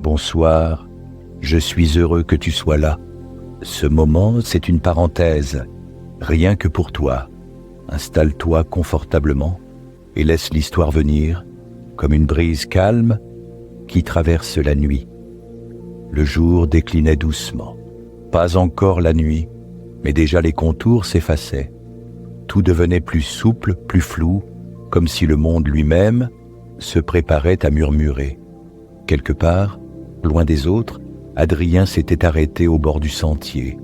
Bonsoir, je suis heureux que tu sois là. Ce moment, c'est une parenthèse, rien que pour toi. Installe-toi confortablement et laisse l'histoire venir, comme une brise calme qui traverse la nuit. Le jour déclinait doucement. Pas encore la nuit, mais déjà les contours s'effaçaient. Tout devenait plus souple, plus flou, comme si le monde lui-même se préparait à murmurer. Quelque part, loin des autres, Adrien s'était arrêté au bord du sentier.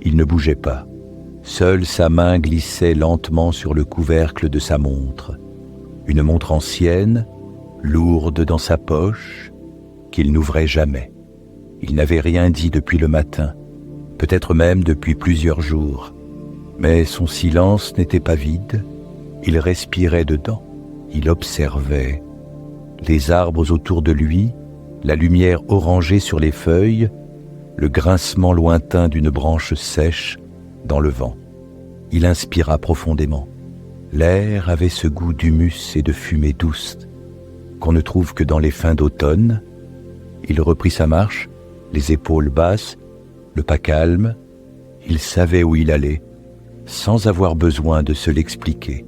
Il ne bougeait pas. Seule sa main glissait lentement sur le couvercle de sa montre. Une montre ancienne, lourde dans sa poche, qu'il n'ouvrait jamais. Il n'avait rien dit depuis le matin, peut-être même depuis plusieurs jours. Mais son silence n'était pas vide, il respirait dedans, il observait. Les arbres autour de lui, la lumière orangée sur les feuilles, le grincement lointain d'une branche sèche dans le vent. Il inspira profondément. L'air avait ce goût d'humus et de fumée douce qu'on ne trouve que dans les fins d'automne. Il reprit sa marche, les épaules basses, le pas calme. Il savait où il allait, sans avoir besoin de se l'expliquer.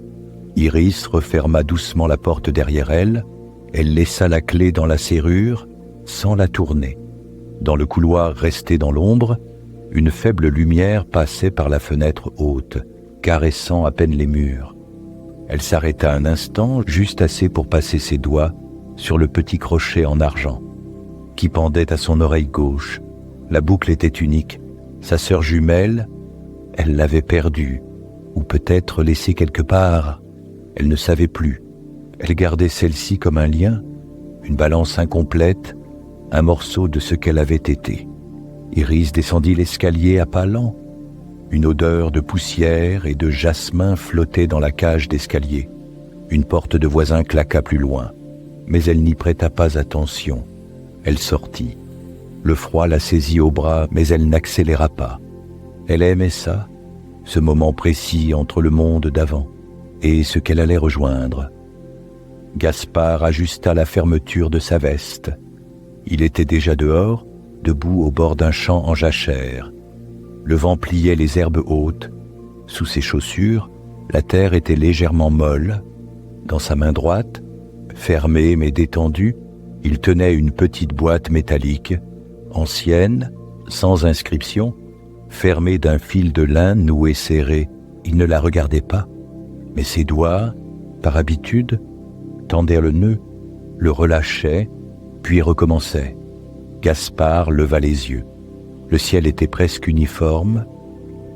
Iris referma doucement la porte derrière elle. Elle laissa la clé dans la serrure, sans la tourner. Dans le couloir resté dans l'ombre, une faible lumière passait par la fenêtre haute, caressant à peine les murs. Elle s'arrêta un instant, juste assez pour passer ses doigts sur le petit crochet en argent qui pendait à son oreille gauche. La boucle était unique. Sa sœur jumelle, elle l'avait perdue, ou peut-être laissée quelque part. Elle ne savait plus. Elle gardait celle-ci comme un lien, une balance incomplète, un morceau de ce qu'elle avait été. Iris descendit l'escalier à pas lents. Une odeur de poussière et de jasmin flottait dans la cage d'escalier. Une porte de voisin claqua plus loin, mais elle n'y prêta pas attention. Elle sortit. Le froid la saisit au bras, mais elle n'accéléra pas. Elle aimait ça, ce moment précis entre le monde d'avant et ce qu'elle allait rejoindre. Gaspard ajusta la fermeture de sa veste. Il était déjà dehors, debout au bord d'un champ en jachère. Le vent pliait les herbes hautes. Sous ses chaussures, la terre était légèrement molle. Dans sa main droite, fermée mais détendue, il tenait une petite boîte métallique, ancienne, sans inscription, fermée d'un fil de lin noué serré. Il ne la regardait pas, mais ses doigts, par habitude, tendaient le nœud, le relâchaient, puis recommençaient. Gaspard leva les yeux. Le ciel était presque uniforme,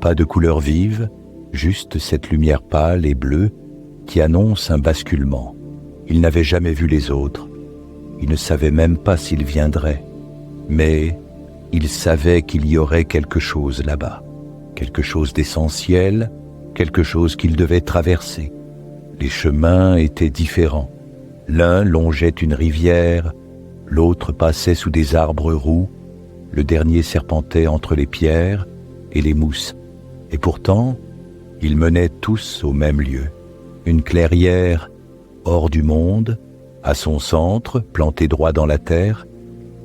pas de couleur vive, juste cette lumière pâle et bleue qui annonce un basculement. Il n'avait jamais vu les autres. Il ne savait même pas s'ils viendraient. Mais il savait qu'il y aurait quelque chose là-bas, quelque chose d'essentiel, quelque chose qu'il devait traverser. Les chemins étaient différents. L'un longeait une rivière, l'autre passait sous des arbres roux, le dernier serpentait entre les pierres et les mousses. Et pourtant, ils menaient tous au même lieu. Une clairière hors du monde, à son centre, planté droit dans la terre,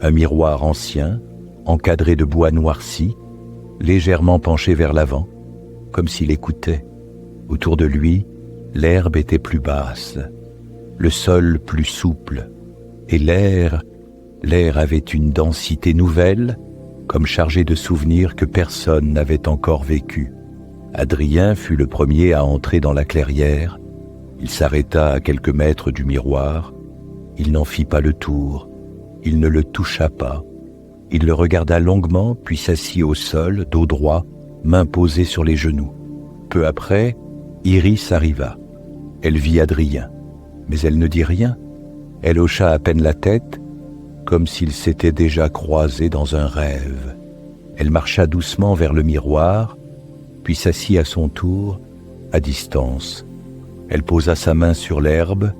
un miroir ancien, encadré de bois noirci, légèrement penché vers l'avant, comme s'il écoutait. Autour de lui, l'herbe était plus basse, le sol plus souple, et l'air avait une densité nouvelle, comme chargé de souvenirs que personne n'avait encore vécus. Adrien fut le premier à entrer dans la clairière. Il s'arrêta à quelques mètres du miroir. Il n'en fit pas le tour. Il ne le toucha pas. Il le regarda longuement, puis s'assit au sol, dos droit, mains posées sur les genoux. Peu après, Iris arriva. Elle vit Adrien, mais elle ne dit rien. Elle hocha à peine la tête, comme s'ils s'étaient déjà croisés dans un rêve. Elle marcha doucement vers le miroir, puis s'assit à son tour, à distance. Elle posa sa main sur l'herbe,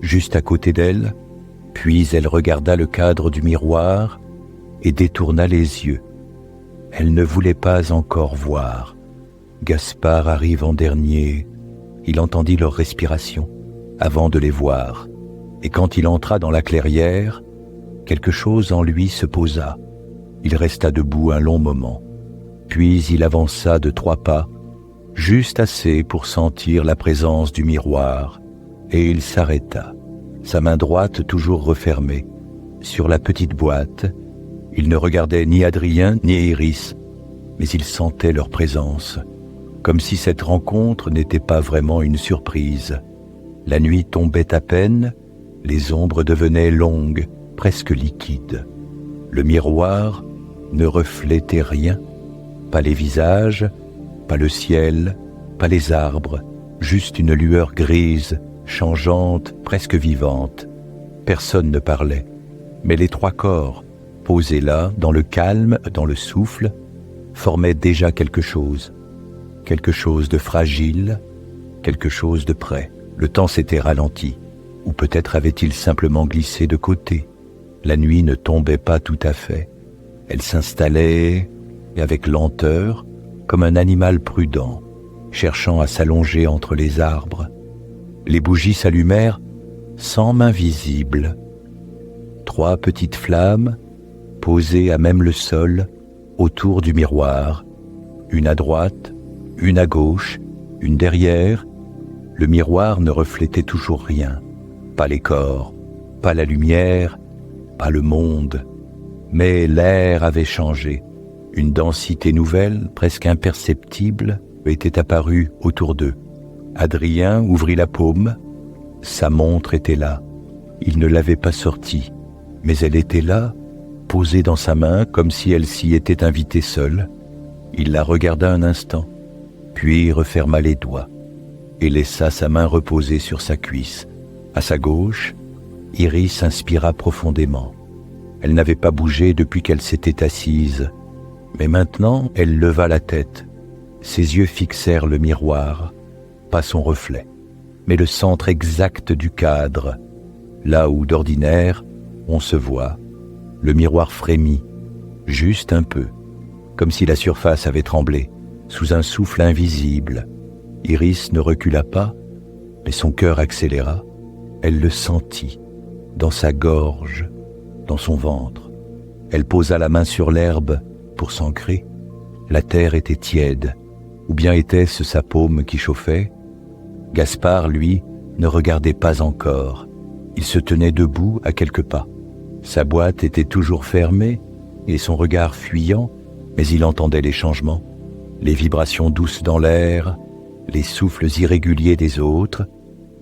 juste à côté d'elle, puis elle regarda le cadre du miroir et détourna les yeux. Elle ne voulait pas encore voir. Gaspard arrive en dernier. Il entendit leur respiration avant de les voir. Et quand il entra dans la clairière, Quelque chose en lui se posa. Il resta debout un long moment. Puis il avança de 3 pas, juste assez pour sentir la présence du miroir, et il s'arrêta, sa main droite toujours refermée. Sur la petite boîte, il ne regardait ni Adrien ni Iris, mais il sentait leur présence, comme si cette rencontre n'était pas vraiment une surprise. La nuit tombait à peine, les ombres devenaient longues, presque liquides. Le miroir ne reflétait rien, pas les visages, pas le ciel, pas les arbres, juste une lueur grise, changeante, presque vivante. Personne ne parlait, mais les 3 corps, posés là, dans le calme, dans le souffle, formaient déjà quelque chose de fragile, quelque chose de près. Le temps s'était ralenti, ou peut-être avait-il simplement glissé de côté. La nuit ne tombait pas tout à fait. Elle s'installait, avec lenteur, comme un animal prudent, cherchant à s'allonger entre les arbres. Les bougies s'allumèrent sans main visible. 3 petites flammes, posées à même le sol, autour du miroir, une à droite, une à gauche, une derrière. Le miroir ne reflétait toujours rien, pas les corps, pas la lumière, pas le monde, mais l'air avait changé. Une densité nouvelle, presque imperceptible, était apparue autour d'eux. Adrien ouvrit la paume, sa montre était là. Il ne l'avait pas sortie, mais elle était là, posée dans sa main comme si elle s'y était invitée seule. Il la regarda un instant, puis referma les doigts et laissa sa main reposer sur sa cuisse. À sa gauche, Iris inspira profondément. Elle n'avait pas bougé depuis qu'elle s'était assise, mais maintenant elle leva la tête. Ses yeux fixèrent le miroir, pas son reflet, mais le centre exact du cadre, là où d'ordinaire on se voit. Le miroir frémit, juste un peu, comme si la surface avait tremblé, sous un souffle invisible. Iris ne recula pas, mais son cœur accéléra. Elle le sentit, dans sa gorge, dans son ventre. Elle posa la main sur l'herbe pour s'ancrer. La terre était tiède, ou bien était-ce sa paume qui chauffait? Gaspard, lui, ne regardait pas encore. Il se tenait debout à quelques pas. Sa boîte était toujours fermée et son regard fuyant, mais il entendait les changements, les vibrations douces dans l'air, les souffles irréguliers des autres.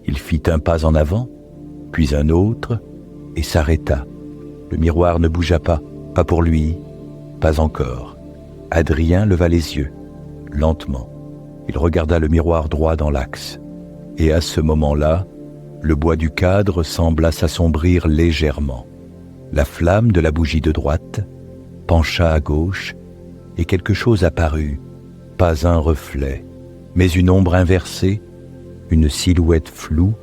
Il fit un pas en avant, puis un autre, et s'arrêta. Le miroir ne bougea pas, pas pour lui, pas encore. Adrien leva les yeux, lentement. Il regarda le miroir droit dans l'axe. Et à ce moment-là, le bois du cadre sembla s'assombrir légèrement. La flamme de la bougie de droite pencha à gauche et quelque chose apparut, pas un reflet, mais une ombre inversée, une silhouette floue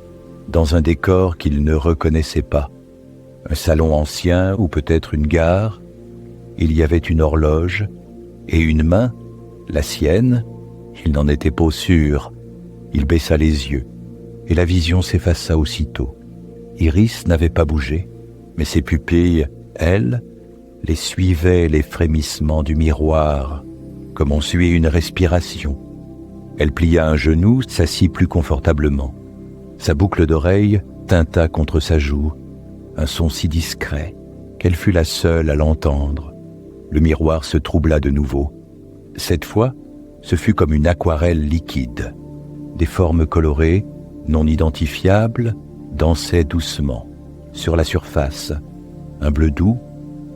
dans un décor qu'il ne reconnaissait pas. Un salon ancien ou peut-être une gare. Il y avait une horloge et une main, la sienne. Il n'en était pas sûr. Il baissa les yeux et la vision s'effaça aussitôt. Iris n'avait pas bougé, mais ses pupilles, elles, les suivaient les frémissements du miroir, comme on suit une respiration. Elle plia un genou, s'assit plus confortablement. Sa boucle d'oreille tinta contre sa joue, un son si discret qu'elle fut la seule à l'entendre. Le miroir se troubla de nouveau. Cette fois, ce fut comme une aquarelle liquide. Des formes colorées, non identifiables, dansaient doucement sur la surface. Un bleu doux,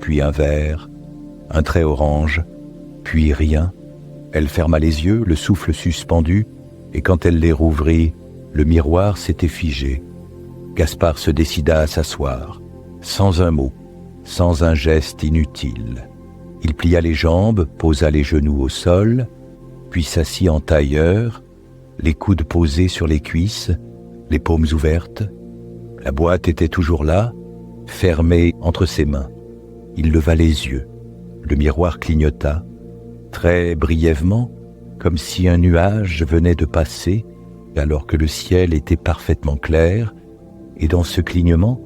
puis un vert, un trait orange, puis rien. Elle ferma les yeux, le souffle suspendu, et quand elle les rouvrit, le miroir s'était figé. Gaspard se décida à s'asseoir, sans un mot, sans un geste inutile. Il plia les jambes, posa les genoux au sol, puis s'assit en tailleur, les coudes posés sur les cuisses, les paumes ouvertes. La boîte était toujours là, fermée entre ses mains. Il leva les yeux. Le miroir clignota, très brièvement, comme si un nuage venait de passer, alors que le ciel était parfaitement clair, et dans ce clignement,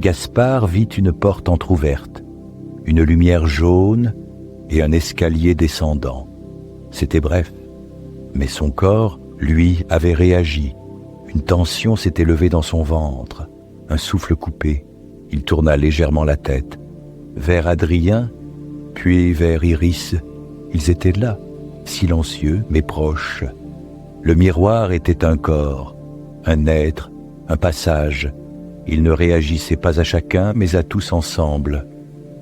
Gaspard vit une porte entr'ouverte, une lumière jaune et un escalier descendant. C'était bref, mais son corps, lui, avait réagi. Une tension s'était levée dans son ventre, un souffle coupé. Il tourna légèrement la tête, vers Adrien, puis vers Iris. Ils étaient là, silencieux mais proches. Le miroir était un corps, un être, un passage. Ils ne réagissaient pas à chacun, mais à tous ensemble,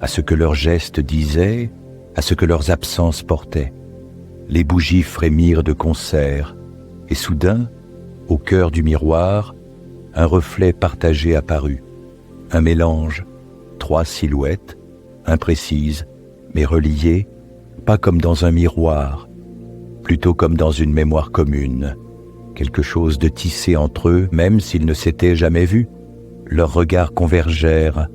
à ce que leurs gestes disaient, à ce que leurs absences portaient. Les bougies frémirent de concert, et soudain, au cœur du miroir, un reflet partagé apparut. Un mélange, 3 silhouettes, imprécises, mais reliées, pas comme dans un miroir, plutôt comme dans une mémoire commune. Quelque chose de tissé entre eux, même s'ils ne s'étaient jamais vus. Leurs regards convergèrent,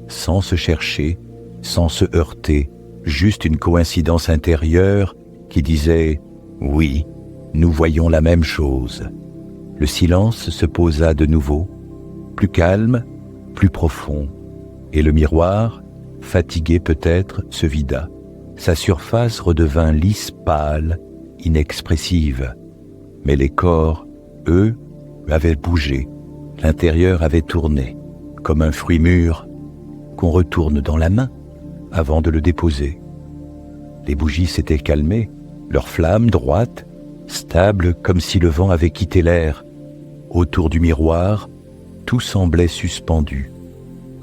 sans se chercher, sans se heurter, juste une coïncidence intérieure qui disait « Oui, nous voyons la même chose ». Le silence se posa de nouveau, plus calme, plus profond, et le miroir, fatigué peut-être, se vida. Sa surface redevint lisse, pâle, inexpressive. Mais les corps, eux, avaient bougé. L'intérieur avait tourné, comme un fruit mûr qu'on retourne dans la main avant de le déposer. Les bougies s'étaient calmées, leurs flammes droites, stables comme si le vent avait quitté l'air. Autour du miroir, tout semblait suspendu.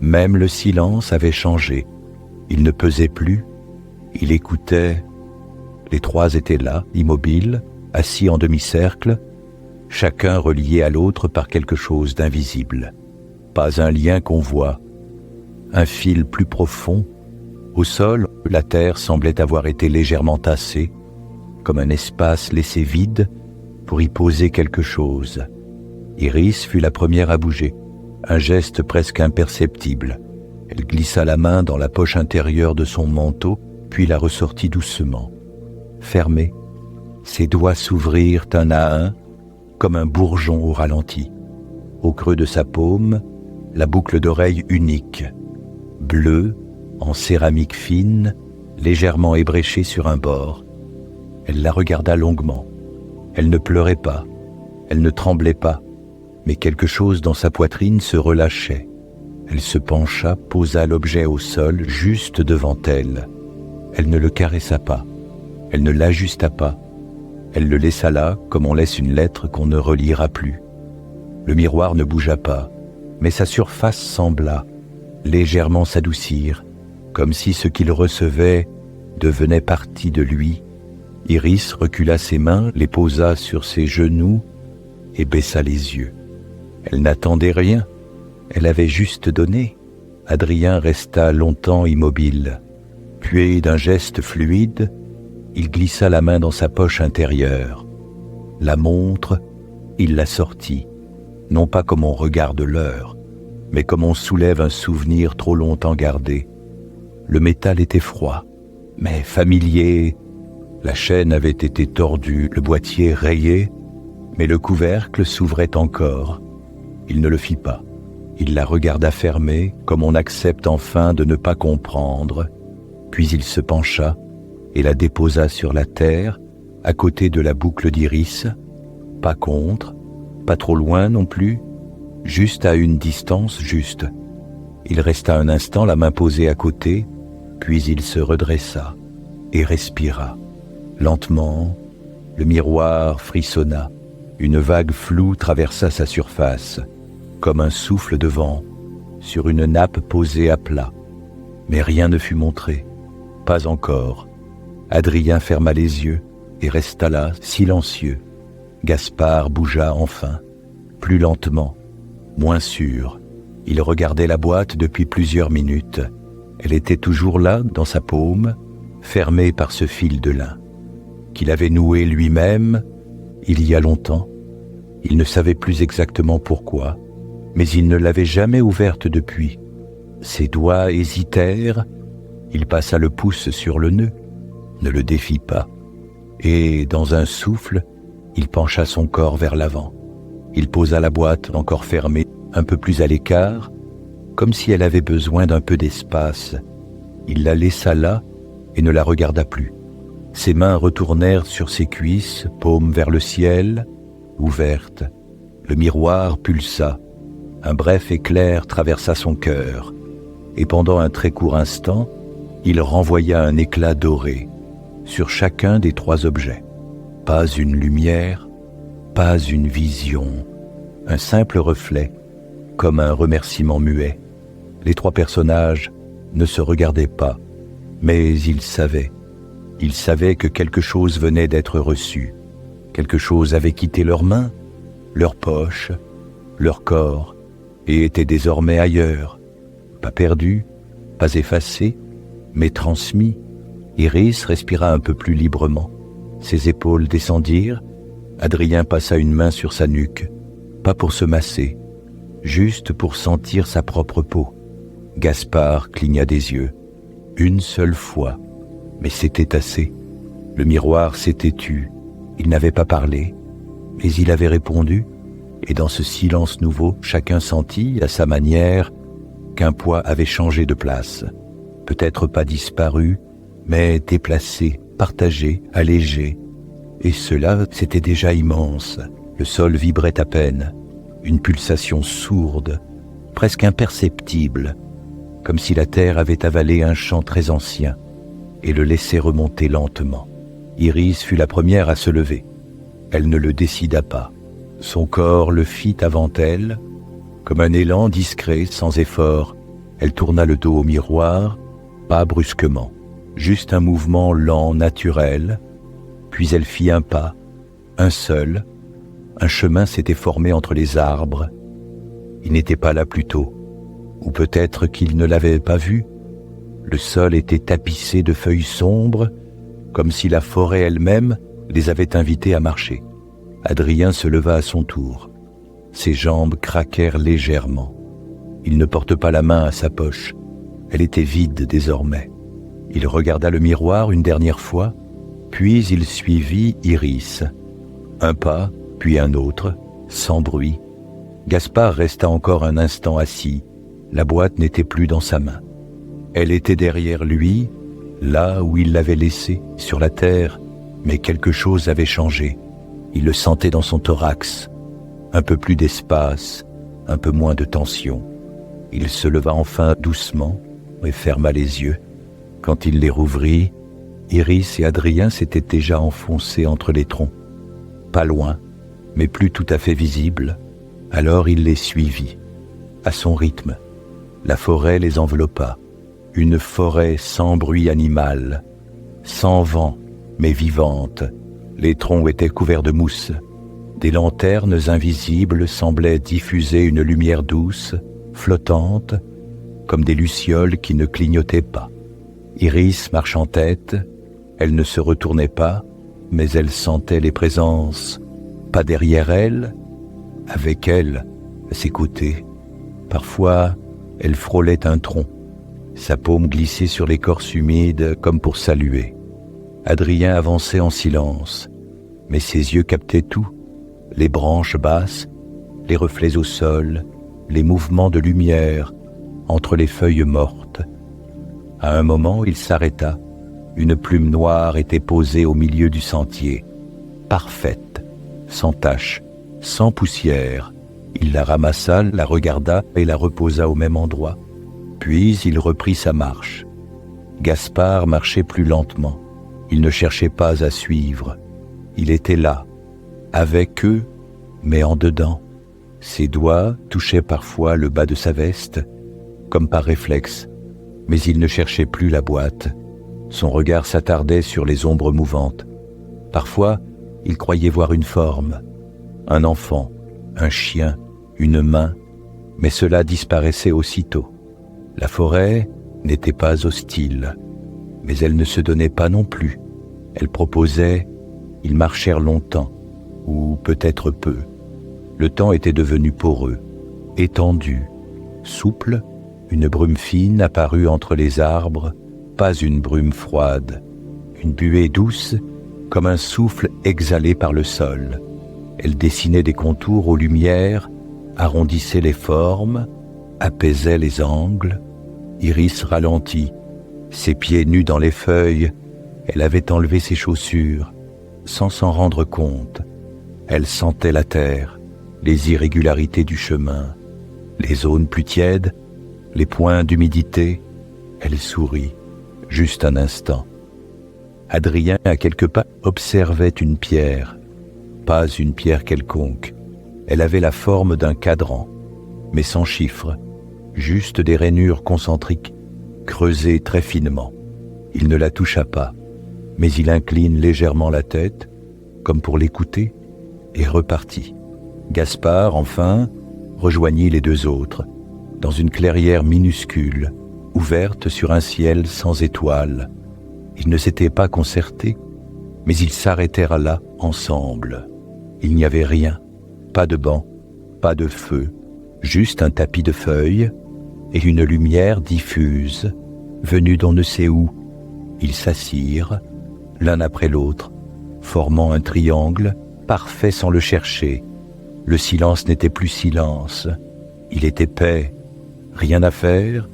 Même le silence avait changé. Il ne pesait plus, il écoutait. Les trois étaient là, immobiles, assis en demi-cercle, chacun relié à l'autre par quelque chose d'invisible. Pas un lien qu'on voit, un fil plus profond. Au sol, la terre semblait avoir été légèrement tassée, comme un espace laissé vide pour y poser quelque chose. Iris fut la première à bouger, un geste presque imperceptible. Elle glissa la main dans la poche intérieure de son manteau, puis la ressortit doucement. Fermée, ses doigts s'ouvrirent un à un, comme un bourgeon au ralenti. Au creux de sa paume, la boucle d'oreille unique, bleue, en céramique fine, légèrement ébréchée sur un bord. Elle la regarda longuement. Elle ne pleurait pas, elle ne tremblait pas, mais quelque chose dans sa poitrine se relâchait. Elle se pencha, posa l'objet au sol, juste devant elle. Elle ne le caressa pas, elle ne l'ajusta pas. Elle le laissa là, comme on laisse une lettre qu'on ne relira plus. Le miroir ne bougea pas, mais sa surface sembla légèrement s'adoucir, comme si ce qu'il recevait devenait partie de lui. Iris recula ses mains, les posa sur ses genoux et baissa les yeux. Elle n'attendait rien, elle avait juste donné. Adrien resta longtemps immobile, puis d'un geste fluide, il glissa la main dans sa poche intérieure. La montre, il la sortit, non pas comme on regarde l'heure, mais comme on soulève un souvenir trop longtemps gardé. Le métal était froid, mais familier. La chaîne avait été tordue, le boîtier rayé, mais le couvercle s'ouvrait encore. Il ne le fit pas. Il la regarda fermer, comme on accepte enfin de ne pas comprendre, puis il se pencha et la déposa sur la terre, à côté de la boucle d'iris, pas contre, pas trop loin non plus, juste à une distance juste. Il resta un instant la main posée à côté, puis il se redressa et respira. Lentement, le miroir frissonna, une vague floue traversa sa surface, comme un souffle de vent, sur une nappe posée à plat. Mais rien ne fut montré, pas encore. Adrien ferma les yeux et resta là, silencieux. Gaspard bougea enfin, plus lentement, moins sûr. Il regardait la boîte depuis plusieurs minutes. Elle était toujours là, dans sa paume, fermée par ce fil de lin, qu'il avait noué lui-même il y a longtemps. Il ne savait plus exactement pourquoi, mais il ne l'avait jamais ouverte depuis. Ses doigts hésitèrent, il passa le pouce sur le nœud, ne le défit pas, et dans un souffle, il pencha son corps vers l'avant. Il posa la boîte encore fermée, un peu plus à l'écart, comme si elle avait besoin d'un peu d'espace. Il la laissa là et ne la regarda plus. Ses mains retournèrent sur ses cuisses, paumes vers le ciel, ouvertes. Le miroir pulsa. Un bref éclair traversa son cœur, et pendant un très court instant, il renvoya un éclat doré sur chacun des 3 objets. Pas une lumière, pas une vision, un simple reflet, comme un remerciement muet. Les 3 personnages ne se regardaient pas, mais ils savaient. Ils savaient que quelque chose venait d'être reçu. Quelque chose avait quitté leurs mains, leurs poches, leur corps, et était désormais ailleurs. Pas perdu, pas effacé, mais transmis. Iris respira un peu plus librement. Ses épaules descendirent. Adrien passa une main sur sa nuque, pas pour se masser, juste pour sentir sa propre peau. Gaspard cligna des yeux. Une seule fois, mais c'était assez. Le miroir s'était tu. Il n'avait pas parlé, mais il avait répondu, et dans ce silence nouveau, chacun sentit, à sa manière, qu'un poids avait changé de place. Peut-être pas disparu, mais déplacé, partagé, allégé. Et cela, c'était déjà immense. Le sol vibrait à peine. Une pulsation sourde, presque imperceptible, comme si la terre avait avalé un chant très ancien et le laissait remonter lentement. Iris fut la première à se lever. Elle ne le décida pas. Son corps le fit avant elle, comme un élan discret, sans effort. Elle tourna le dos au miroir, pas brusquement, juste un mouvement lent, naturel. Puis elle fit un pas, un seul. Un chemin s'était formé entre les arbres. Il n'était pas là plus tôt, ou peut-être qu'il ne l'avait pas vu. Le sol était tapissé de feuilles sombres, comme si la forêt elle-même les avait invités à marcher. Adrien se leva à son tour. Ses jambes craquèrent légèrement. Il ne porte pas la main à sa poche. Elle était vide désormais. Il regarda le miroir une dernière fois, puis il suivit Iris. Un pas, puis un autre, sans bruit. Gaspard resta encore un instant assis. La boîte n'était plus dans sa main. Elle était derrière lui, là où il l'avait laissée, sur la terre, mais quelque chose avait changé. Il le sentait dans son thorax. Un peu plus d'espace, un peu moins de tension. Il se leva enfin doucement et ferma les yeux. Quand il les rouvrit, Iris et Adrien s'étaient déjà enfoncés entre les troncs. Pas loin, mais plus tout à fait visibles. Alors il les suivit, à son rythme. La forêt les enveloppa. Une forêt sans bruit animal, sans vent, mais vivante. Les troncs étaient couverts de mousse. Des lanternes invisibles semblaient diffuser une lumière douce, flottante, comme des lucioles qui ne clignotaient pas. Iris marche en tête. Elle ne se retournait pas, mais elle sentait les présences. Pas derrière elle, avec elle, à ses côtés. Parfois, elle frôlait un tronc. Sa paume glissait sur l'écorce humide comme pour saluer. Adrien avançait en silence, mais ses yeux captaient tout, les branches basses, les reflets au sol, les mouvements de lumière entre les feuilles mortes. À un moment, il s'arrêta. Une plume noire était posée au milieu du sentier, parfaite, sans tache, sans poussière. Il la ramassa, la regarda et la reposa au même endroit. Puis il reprit sa marche. Gaspard marchait plus lentement. Il ne cherchait pas à suivre. Il était là, avec eux, mais en dedans. Ses doigts touchaient parfois le bas de sa veste, comme par réflexe, mais il ne cherchait plus la boîte. Son regard s'attardait sur les ombres mouvantes. Parfois, il croyait voir une forme, un enfant, un chien, une main, mais cela disparaissait aussitôt. La forêt n'était pas hostile, mais elle ne se donnait pas non plus. Elle proposait, ils marchèrent longtemps, ou peut-être peu. Le temps était devenu poreux, étendu, souple. Une brume fine apparut entre les arbres, pas une brume froide, une buée douce comme un souffle exhalé par le sol. Elle dessinait des contours aux lumières, arrondissait les formes, apaisait les angles. Iris ralentit, ses pieds nus dans les feuilles. Elle avait enlevé ses chaussures, sans s'en rendre compte. Elle sentait la terre, les irrégularités du chemin, les zones plus tièdes, les points d'humidité. Elle sourit, juste un instant. Adrien, à quelques pas, observait une pierre. Pas une pierre quelconque. Elle avait la forme d'un cadran, mais sans chiffres, juste des rainures concentriques, creusées très finement. Il ne la toucha pas, mais il incline légèrement la tête, comme pour l'écouter, et repartit. Gaspard, enfin, rejoignit les deux autres, dans une clairière minuscule, ouverte sur un ciel sans étoiles. Ils ne s'étaient pas concertés, mais ils s'arrêtèrent là, ensemble. Il n'y avait rien, pas de banc, pas de feu, juste un tapis de feuilles et une lumière diffuse, venue d'on ne sait où. Ils s'assirent, l'un après l'autre, formant un triangle, parfait sans le chercher. Le silence n'était plus silence, il était paix, rien à faire,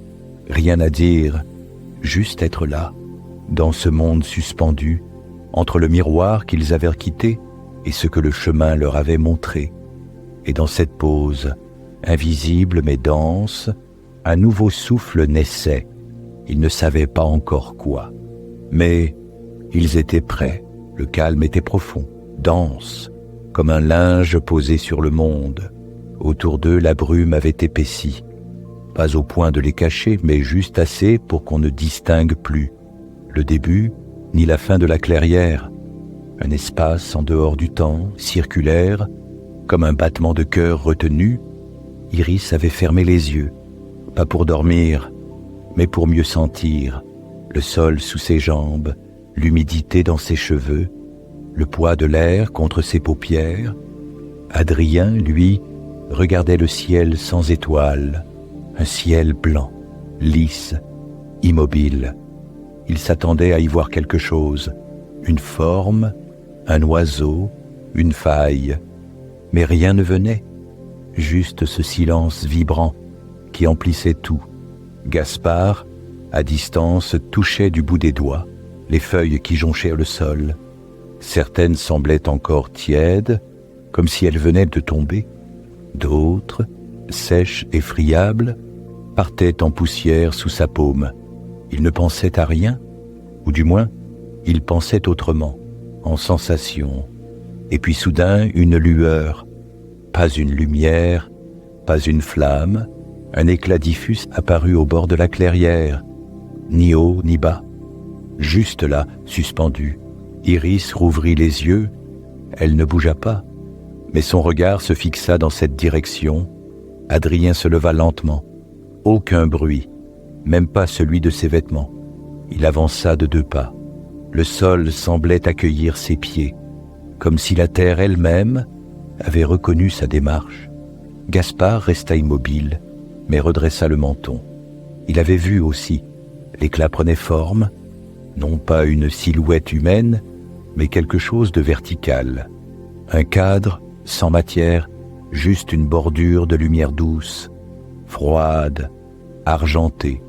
rien à dire, juste être là, dans ce monde suspendu, entre le miroir qu'ils avaient quitté et ce que le chemin leur avait montré. Et dans cette pause, invisible mais dense, un nouveau souffle naissait. Ils ne savaient pas encore quoi. Mais ils étaient prêts, le calme était profond, dense, comme un linge posé sur le monde. Autour d'eux, la brume avait épaissi. Pas au point de les cacher, mais juste assez pour qu'on ne distingue plus le début ni la fin de la clairière. Un espace en dehors du temps, circulaire, comme un battement de cœur retenu. Iris avait fermé les yeux, pas pour dormir, mais pour mieux sentir le sol sous ses jambes, l'humidité dans ses cheveux, le poids de l'air contre ses paupières. Adrien, lui, regardait le ciel sans étoiles, un ciel blanc, lisse, immobile. Il s'attendait à y voir quelque chose, une forme, un oiseau, une faille, mais rien ne venait, juste ce silence vibrant qui emplissait tout. Gaspard, à distance, touchait du bout des doigts les feuilles qui jonchaient le sol. Certaines semblaient encore tièdes, comme si elles venaient de tomber. D'autres, sèches et friables, partaient en poussière sous sa paume. Il ne pensait à rien, ou du moins, il pensait autrement, en sensation. Et puis soudain, une lueur, pas une lumière, pas une flamme, un éclat diffus apparut au bord de la clairière, ni haut ni bas, juste là, suspendu. Iris rouvrit les yeux, elle ne bougea pas, mais son regard se fixa dans cette direction. Adrien se leva lentement, aucun bruit, même pas celui de ses vêtements. Il avança de 2 pas. Le sol semblait accueillir ses pieds, comme si la terre elle-même avait reconnu sa démarche. Gaspard resta immobile, mais redressa le menton. Il avait vu aussi. L'éclat prenait forme, non pas une silhouette humaine, mais quelque chose de vertical. Un cadre, sans matière, juste une bordure de lumière douce, froide, argentée.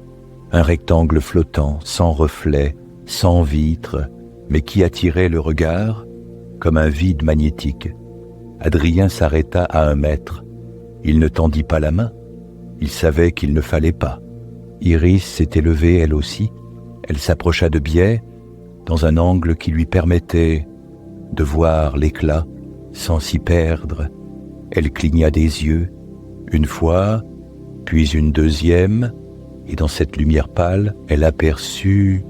Un rectangle flottant, sans reflet, sans vitre, mais qui attirait le regard comme un vide magnétique. Adrien s'arrêta à 1 mètre. Il ne tendit pas la main. Il savait qu'il ne fallait pas. Iris s'était levée elle aussi. Elle s'approcha de biais, dans un angle qui lui permettait de voir l'éclat sans s'y perdre. Elle cligna des yeux, une fois, puis une deuxième, et dans cette lumière pâle, elle aperçut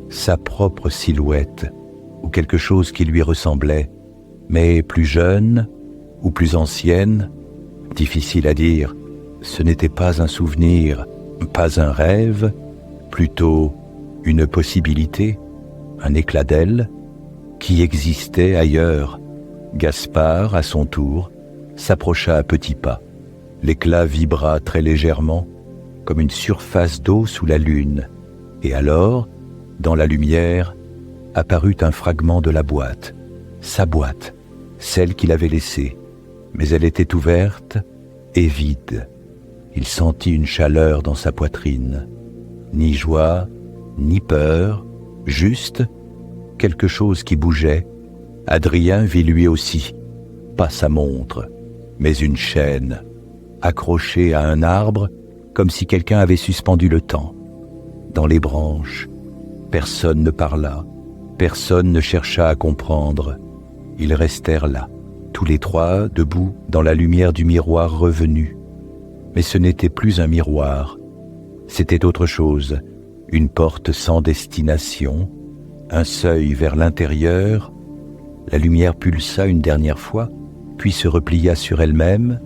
sa propre silhouette, ou quelque chose qui lui ressemblait, mais plus jeune ou plus ancienne, difficile à dire. Ce n'était pas un souvenir, pas un rêve, plutôt une possibilité, un éclat d'aile qui existait ailleurs. Gaspard, à son tour, s'approcha à petits pas. L'éclat vibra très légèrement, comme une surface d'eau sous la lune, et alors, dans la lumière, apparut un fragment de la boîte, sa boîte, celle qu'il avait laissée, mais elle était ouverte et vide. Il sentit une chaleur dans sa poitrine. Ni joie, ni peur, juste quelque chose qui bougeait. Adrien vit lui aussi, pas sa montre, mais une chaîne, accrochée à un arbre, comme si quelqu'un avait suspendu le temps. Dans les branches, personne ne parla, personne ne chercha à comprendre. Ils restèrent là, tous les trois, debout, dans la lumière du miroir revenu. Mais ce n'était plus un miroir, c'était autre chose, une porte sans destination, un seuil vers l'intérieur. La lumière pulsa une dernière fois, puis se replia sur elle-même,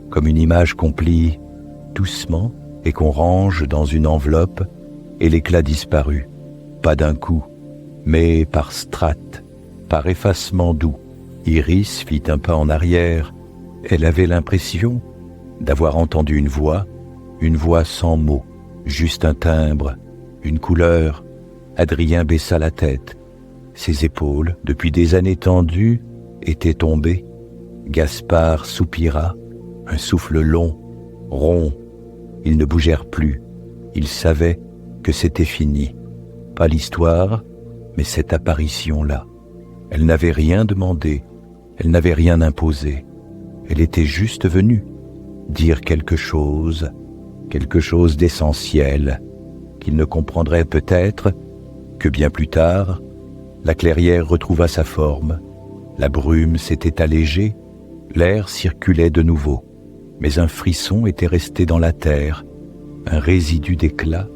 comme une image qu'on plie doucement et qu'on range dans une enveloppe, et l'éclat disparut, pas d'un coup, mais par strates, par effacement doux. Iris fit un pas en arrière. Elle avait l'impression d'avoir entendu une voix sans mots, juste un timbre, une couleur. Adrien baissa la tête. Ses épaules, depuis des années tendues, étaient tombées. Gaspard soupira, un souffle long, rond. Ils ne bougèrent plus. Ils savaient que c'était fini. Pas l'histoire, mais cette apparition-là. Elle n'avait rien demandé, elle n'avait rien imposé. Elle était juste venue dire quelque chose d'essentiel, qu'il ne comprendrait peut-être que bien plus tard. La clairière retrouva sa forme, la brume s'était allégée, l'air circulait de nouveau, mais un frisson était resté dans la terre, un résidu d'éclat,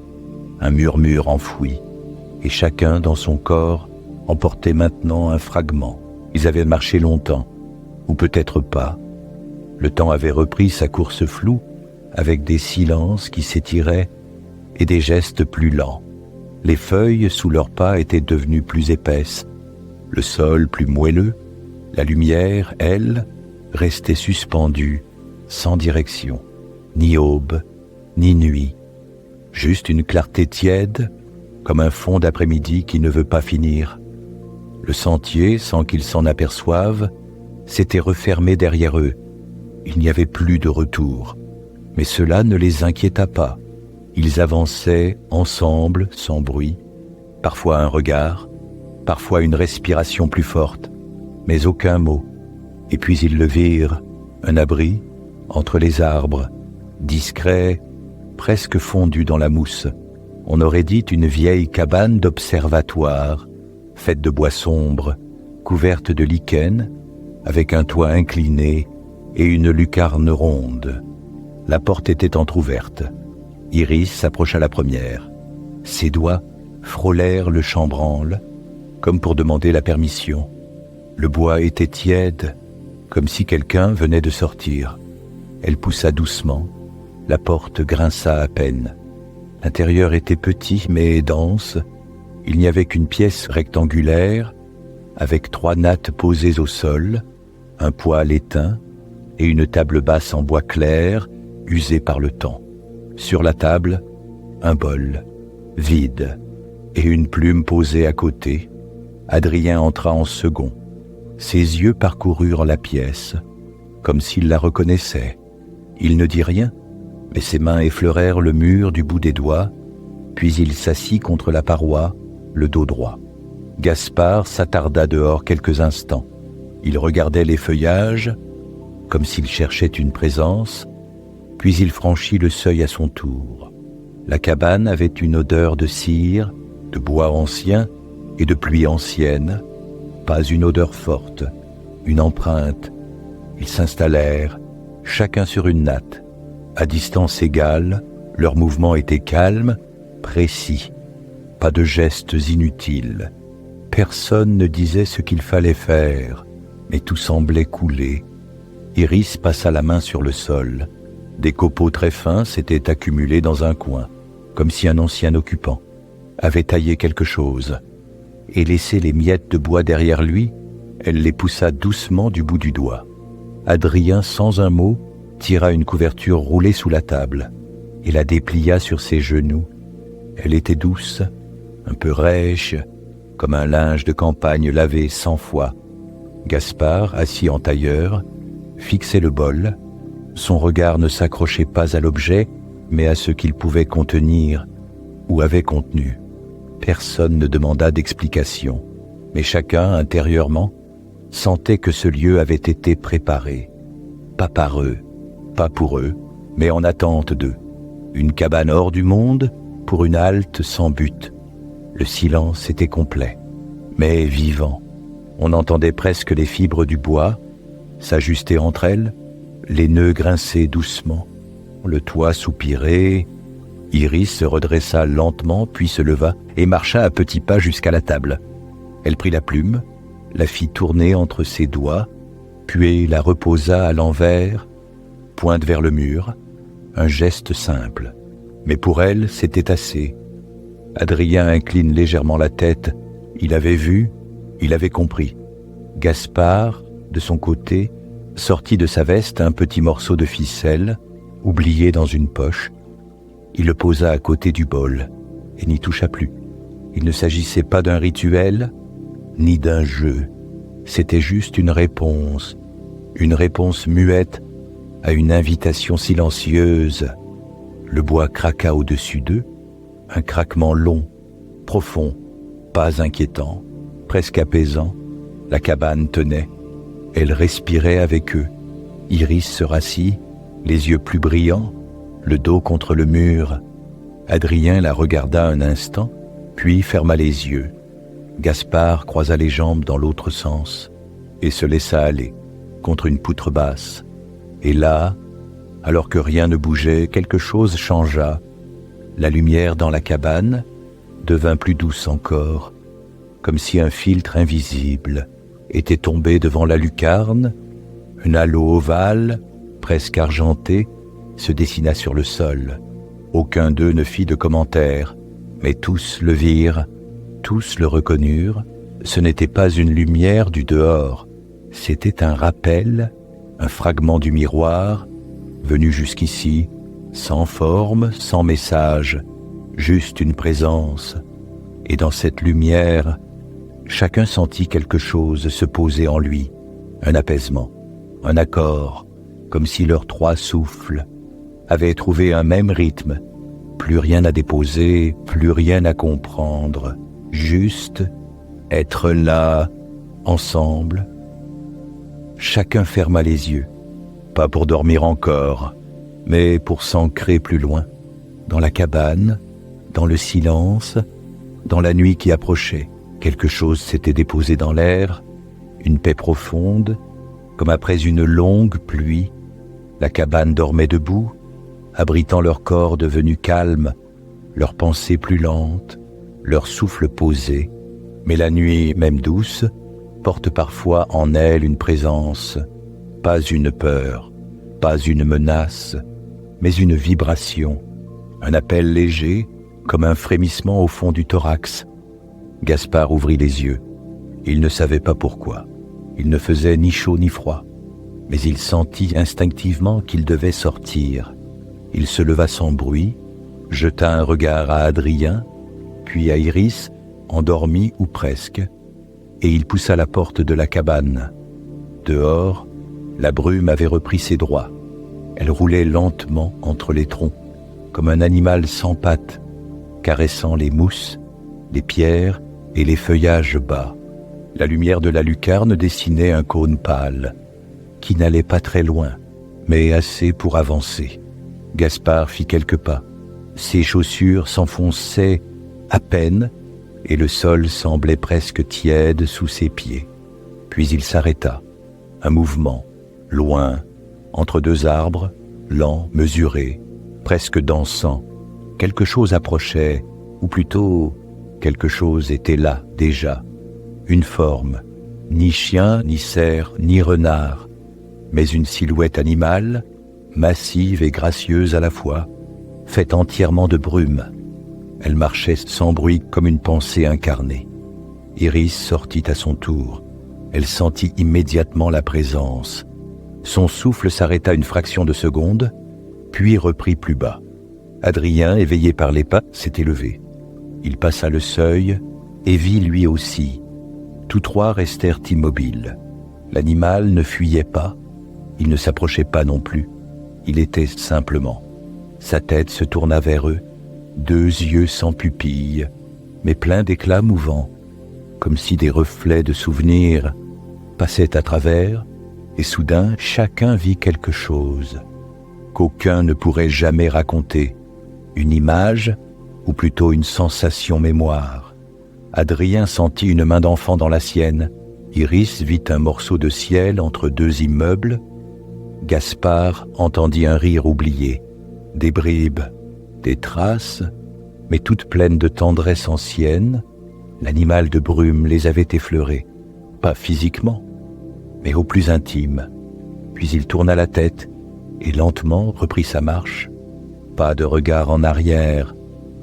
un murmure enfoui, et chacun dans son corps en portait maintenant un fragment. Ils avaient marché longtemps, ou peut-être pas. Le temps avait repris sa course floue, avec des silences qui s'étiraient et des gestes plus lents. Les feuilles sous leurs pas étaient devenues plus épaisses, le sol plus moelleux, la lumière, elle, restait suspendue, sans direction, ni aube, ni nuit, juste une clarté tiède, comme un fond d'après-midi qui ne veut pas finir. Le sentier, sans qu'ils s'en aperçoivent, s'était refermé derrière eux. Il n'y avait plus de retour, mais cela ne les inquiéta pas. Ils avançaient ensemble, sans bruit, parfois un regard, parfois une respiration plus forte, mais aucun mot. Et puis ils le virent, un abri, entre les arbres, discret, presque fondu dans la mousse. On aurait dit une vieille cabane d'observatoire, faite de bois sombre, couverte de lichen, avec un toit incliné et une lucarne ronde. La porte était entr'ouverte. Iris s'approcha la première. Ses doigts frôlèrent le chambranle, comme pour demander la permission. Le bois était tiède, comme si quelqu'un venait de sortir. Elle poussa doucement, la porte grinça à peine. L'intérieur était petit mais dense. Il n'y avait qu'une pièce rectangulaire, avec 3 nattes posées au sol, un poêle éteint et une table basse en bois clair, usée par le temps. Sur la table, un bol, vide, et une plume posée à côté. Adrien entra en second. Ses yeux parcoururent la pièce, comme s'il la reconnaissait. Il ne dit rien, mais ses mains effleurèrent le mur du bout des doigts, puis il s'assit contre la paroi, le dos droit. Gaspard s'attarda dehors quelques instants. Il regardait les feuillages, comme s'il cherchait une présence, puis il franchit le seuil à son tour. La cabane avait une odeur de cire, de bois ancien et de pluie ancienne, pas une odeur forte, une empreinte. Ils s'installèrent, chacun sur une natte. À distance égale, leurs mouvements étaient calmes, précis, pas de gestes inutiles. Personne ne disait ce qu'il fallait faire, mais tout semblait couler. Iris passa la main sur le sol. Des copeaux très fins s'étaient accumulés dans un coin, comme si un ancien occupant avait taillé quelque chose, et laissé les miettes de bois derrière lui. Elle les poussa doucement du bout du doigt. Adrien, sans un mot, tira une couverture roulée sous la table et la déplia sur ses genoux. Elle était douce, un peu rêche, comme un linge de campagne lavé 100 fois. Gaspard, assis en tailleur, fixait le bol, Son regard ne s'accrochait pas à l'objet, mais à ce qu'il pouvait contenir ou avait contenu. Personne ne demanda d'explication, mais chacun, intérieurement, sentait que ce lieu avait été préparé. Pas par eux, pas pour eux, mais en attente d'eux. Une cabane hors du monde pour une halte sans but. Le silence était complet, mais vivant. On entendait presque les fibres du bois s'ajuster entre elles, les nœuds grincer doucement, le toit soupirer. Iris se redressa lentement, puis se leva et marcha à petits pas jusqu'à la table. Elle prit la plume, la fit tourner entre ses doigts, puis la reposa à l'envers, pointe vers le mur, un geste simple. Mais pour elle, c'était assez. Adrien incline légèrement la tête. Il avait vu, il avait compris. Gaspard, de son côté, sortit de sa veste un petit morceau de ficelle, oublié dans une poche. Il le posa à côté du bol et n'y toucha plus. Il ne s'agissait pas d'un rituel, ni d'un jeu. C'était juste une réponse muette à une invitation silencieuse. Le bois craqua au-dessus d'eux, un craquement long, profond, pas inquiétant, presque apaisant. La cabane tenait. Elle respirait avec eux. Iris se rassit, les yeux plus brillants, le dos contre le mur. Adrien la regarda un instant, puis ferma les yeux. Gaspard croisa les jambes dans l'autre sens et se laissa aller contre une poutre basse. Et là, alors que rien ne bougeait, quelque chose changea. La lumière dans la cabane devint plus douce encore, comme si un filtre invisible était tombé devant la lucarne. Un halo ovale, presque argenté, se dessina sur le sol. Aucun d'eux ne fit de commentaire, mais tous le virent, tous le reconnurent. Ce n'était pas une lumière du dehors, c'était un rappel, un fragment du miroir, venu jusqu'ici, sans forme, sans message, juste une présence. Et dans cette lumière, chacun sentit quelque chose se poser en lui, un apaisement, un accord, comme si leurs trois souffles avaient trouvé un même rythme. Plus rien à déposer, plus rien à comprendre, juste être là, ensemble. Chacun ferma les yeux, pas pour dormir encore, mais pour s'ancrer plus loin, dans la cabane, dans le silence, dans la nuit qui approchait. Quelque chose s'était déposé dans l'air, une paix profonde, comme après une longue pluie. La cabane dormait debout, abritant leur corps devenu calme, leurs pensées plus lentes, leur souffle posé. Mais la nuit, même douce, porte parfois en elle une présence, pas une peur, pas une menace, mais une vibration, un appel léger, comme un frémissement au fond du thorax. Gaspard ouvrit les yeux. Il ne savait pas pourquoi. Il ne faisait ni chaud ni froid, mais il sentit instinctivement qu'il devait sortir. Il se leva sans bruit, jeta un regard à Adrien, puis à Iris, endormie ou presque, et il poussa la porte de la cabane. Dehors, la brume avait repris ses droits. Elle roulait lentement entre les troncs, comme un animal sans pattes, caressant les mousses, les pierres et les feuillages bas. La lumière de la lucarne dessinait un cône pâle, qui n'allait pas très loin, mais assez pour avancer. Gaspard fit quelques pas. Ses chaussures s'enfonçaient à peine, et le sol semblait presque tiède sous ses pieds. Puis il s'arrêta. Un mouvement, loin, entre deux arbres, lent, mesuré, presque dansant. Quelque chose approchait, ou plutôt, quelque chose était là, déjà. Une forme, ni chien, ni cerf, ni renard, mais une silhouette animale, massive et gracieuse à la fois, faite entièrement de brume. Elle marchait sans bruit comme une pensée incarnée. Iris sortit à son tour. Elle sentit immédiatement la présence. Son souffle s'arrêta une fraction de seconde, puis reprit plus bas. Adrien, éveillé par les pas, s'était levé. Il passa le seuil et vit lui aussi. Tous trois restèrent immobiles. L'animal ne fuyait pas, il ne s'approchait pas non plus. Il était simplement. Sa tête se tourna vers eux, 2 yeux sans pupille, mais pleins d'éclats mouvants, comme si des reflets de souvenirs passaient à travers, et soudain chacun vit quelque chose qu'aucun ne pourrait jamais raconter, une image, ou plutôt une sensation mémoire. Adrien sentit une main d'enfant dans la sienne, Iris vit un morceau de ciel entre 2 immeubles, Gaspard entendit un rire oublié, des bribes, des traces, mais toutes pleines de tendresse ancienne. L'animal de brume les avait effleurées, pas physiquement, mais au plus intime. Puis il tourna la tête et lentement reprit sa marche. Pas de regard en arrière,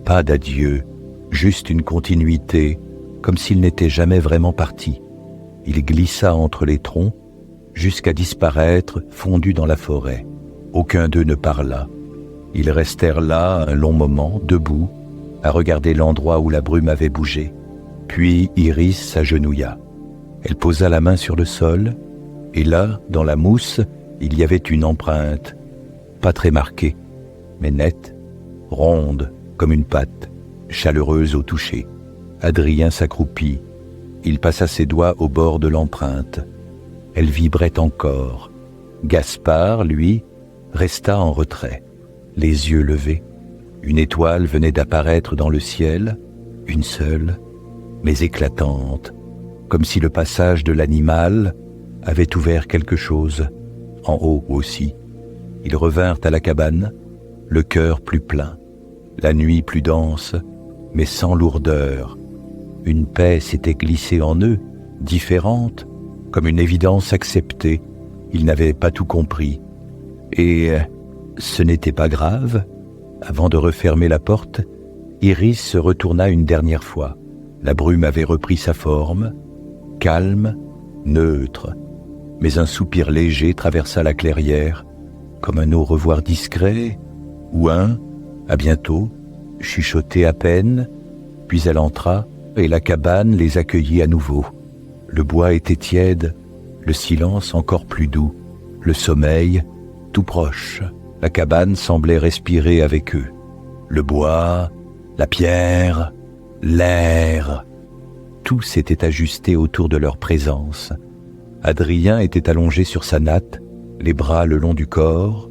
pas d'adieu, juste une continuité, comme s'il n'était jamais vraiment parti. Il glissa entre les troncs, jusqu'à disparaître fondu dans la forêt. Aucun d'eux ne parla. Ils restèrent là un long moment, debout, à regarder l'endroit où la brume avait bougé. Puis Iris s'agenouilla. Elle posa la main sur le sol, et là, dans la mousse, il y avait une empreinte, pas très marquée, mais nette, ronde comme une patte, chaleureuse au toucher. Adrien s'accroupit. Il passa ses doigts au bord de l'empreinte. Elle vibrait encore. Gaspard, lui, resta en retrait, les yeux levés. Une étoile venait d'apparaître dans le ciel, une seule, mais éclatante, comme si le passage de l'animal avait ouvert quelque chose, en haut aussi. Ils revinrent à la cabane, le cœur plus plein, la nuit plus dense, mais sans lourdeur. Une paix s'était glissée en eux, différente, comme une évidence acceptée. Ils n'avaient pas tout compris. Et ce n'était pas grave. Avant de refermer la porte, Iris se retourna une dernière fois. La brume avait repris sa forme, calme, neutre. Mais un soupir léger traversa la clairière, comme un au revoir discret, ou un « à bientôt », chuchoté à peine, puis elle entra, et la cabane les accueillit à nouveau. Le bois était tiède, le silence encore plus doux, le sommeil tout proche. La cabane semblait respirer avec eux. Le bois, la pierre, l'air, tout s'était ajusté autour de leur présence. Adrien était allongé sur sa natte, les bras le long du corps,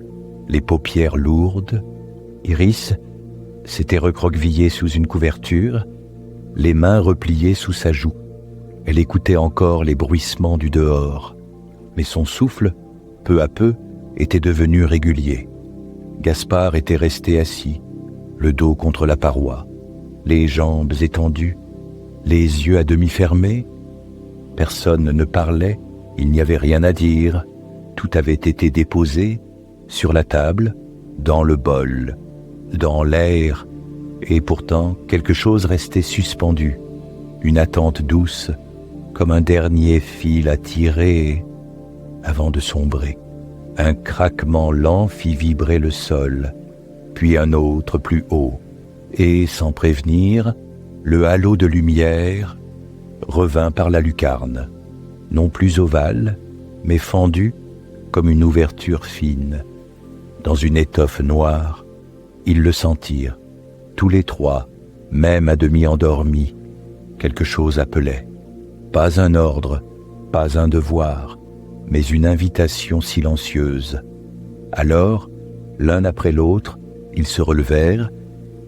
les paupières lourdes. Iris s'était recroquevillée sous une couverture, les mains repliées sous sa joue. Elle écoutait encore les bruissements du dehors, mais son souffle, peu à peu, était devenu régulier. Gaspard était resté assis, le dos contre la paroi, les jambes étendues, les yeux à demi fermés. Personne ne parlait, il n'y avait rien à dire, tout avait été déposé sur la table, dans le bol, dans l'air, et pourtant quelque chose restait suspendu, une attente douce, comme un dernier fil à tirer avant de sombrer. Un craquement lent fit vibrer le sol, puis un autre plus haut, et sans prévenir, le halo de lumière revint par la lucarne, non plus ovale, mais fendu comme une ouverture fine. Dans une étoffe noire, ils le sentirent, tous les trois, même à demi endormis. Quelque chose appelait. Pas un ordre, pas un devoir, mais une invitation silencieuse. Alors, l'un après l'autre, ils se relevèrent.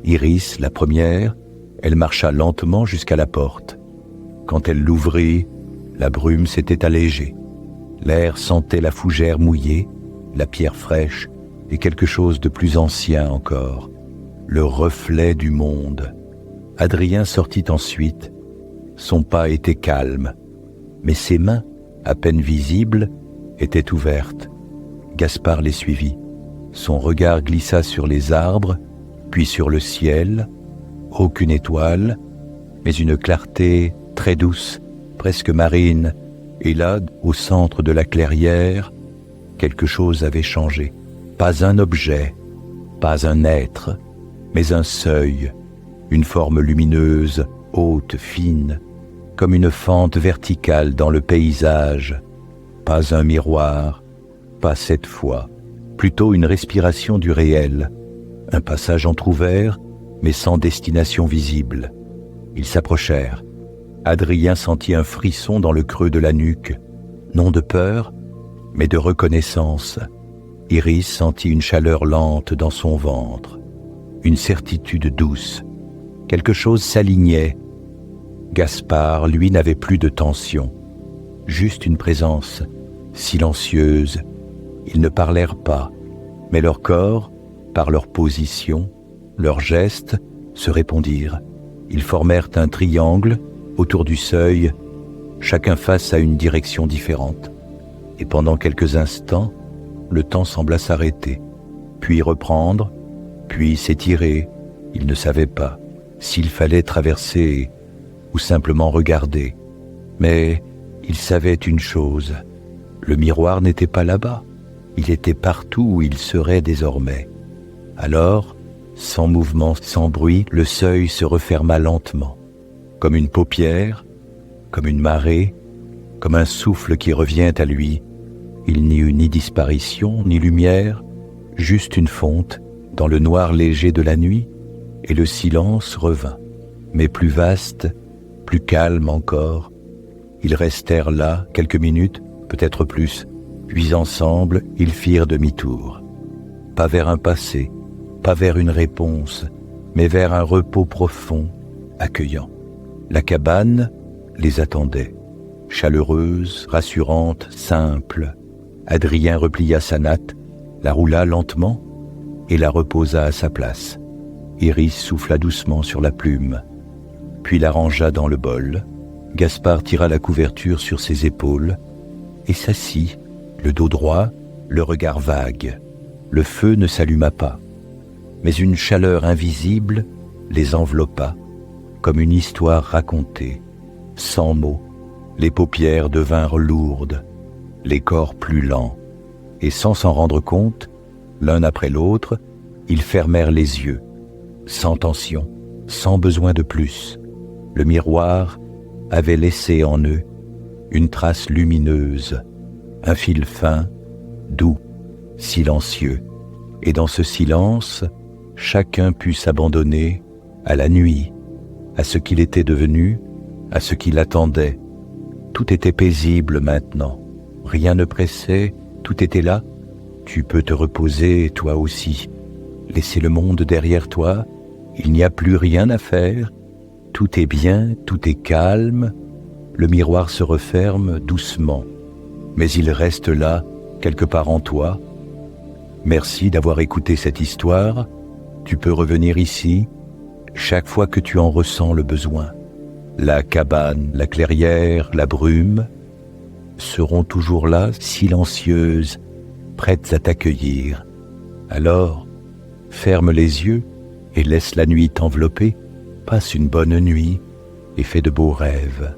Iris, la première, elle marcha lentement jusqu'à la porte. Quand elle l'ouvrit, la brume s'était allégée. L'air sentait la fougère mouillée, la pierre fraîche et quelque chose de plus ancien encore, le reflet du monde. Adrien sortit ensuite. Son pas était calme, mais ses mains, à peine visibles, étaient ouvertes. Gaspard les suivit. Son regard glissa sur les arbres, puis sur le ciel. Aucune étoile, mais une clarté très douce, presque marine. Et là, au centre de la clairière, quelque chose avait changé. Pas un objet, pas un être, mais un seuil, une forme lumineuse, haute, fine, comme une fente verticale dans le paysage. Pas un miroir, pas cette fois, plutôt une respiration du réel, un passage entr'ouvert, mais sans destination visible. Ils s'approchèrent. Adrien sentit un frisson dans le creux de la nuque, non de peur, mais de reconnaissance. Iris sentit une chaleur lente dans son ventre, une certitude douce. Quelque chose s'alignait. Gaspard, lui, n'avait plus de tension, juste une présence silencieuse. Ils ne parlèrent pas, mais leurs corps, par leur position, leurs gestes, se répondirent. Ils formèrent un triangle autour du seuil, chacun face à une direction différente. Et pendant quelques instants, le temps sembla s'arrêter, puis reprendre, puis s'étirer. Ils ne savaient pas s'il fallait traverser ou simplement regarder. Mais ils savaient une chose, le miroir n'était pas là-bas, il était partout où il serait désormais. Alors, sans mouvement, sans bruit, le seuil se referma lentement, comme une paupière, comme une marée, comme un souffle qui revient à lui. Il n'y eut ni disparition, ni lumière, juste une fonte dans le noir léger de la nuit, et le silence revint, mais plus vaste, plus calme encore. Ils restèrent là quelques minutes, peut-être plus, puis ensemble, ils firent demi-tour. Pas vers un passé, pas vers une réponse, mais vers un repos profond, accueillant. La cabane les attendait, chaleureuse, rassurante, simple. Adrien replia sa natte, la roula lentement et la reposa à sa place. Iris souffla doucement sur la plume, puis la rangea dans le bol. Gaspard tira la couverture sur ses épaules et s'assit, le dos droit, le regard vague. Le feu ne s'alluma pas, mais une chaleur invisible les enveloppa, comme une histoire racontée, sans mots. Les paupières devinrent lourdes, les corps plus lents, et sans s'en rendre compte, l'un après l'autre, ils fermèrent les yeux, sans tension, sans besoin de plus. Le miroir avait laissé en eux une trace lumineuse, un fil fin, doux, silencieux. Et dans ce silence, chacun put s'abandonner à la nuit, à ce qu'il était devenu, à ce qu'il attendait. Tout était paisible maintenant, rien ne pressait, tout était là. Tu peux te reposer, toi aussi. Laisser le monde derrière toi, il n'y a plus rien à faire. Tout est bien, tout est calme. Le miroir se referme doucement, mais il reste là, quelque part en toi. Merci d'avoir écouté cette histoire. Tu peux revenir ici, chaque fois que tu en ressens le besoin. La cabane, la clairière, la brume seront toujours là, silencieuses, prêtes à t'accueillir. Alors, ferme les yeux et laisse la nuit t'envelopper. Passe une bonne nuit et fais de beaux rêves.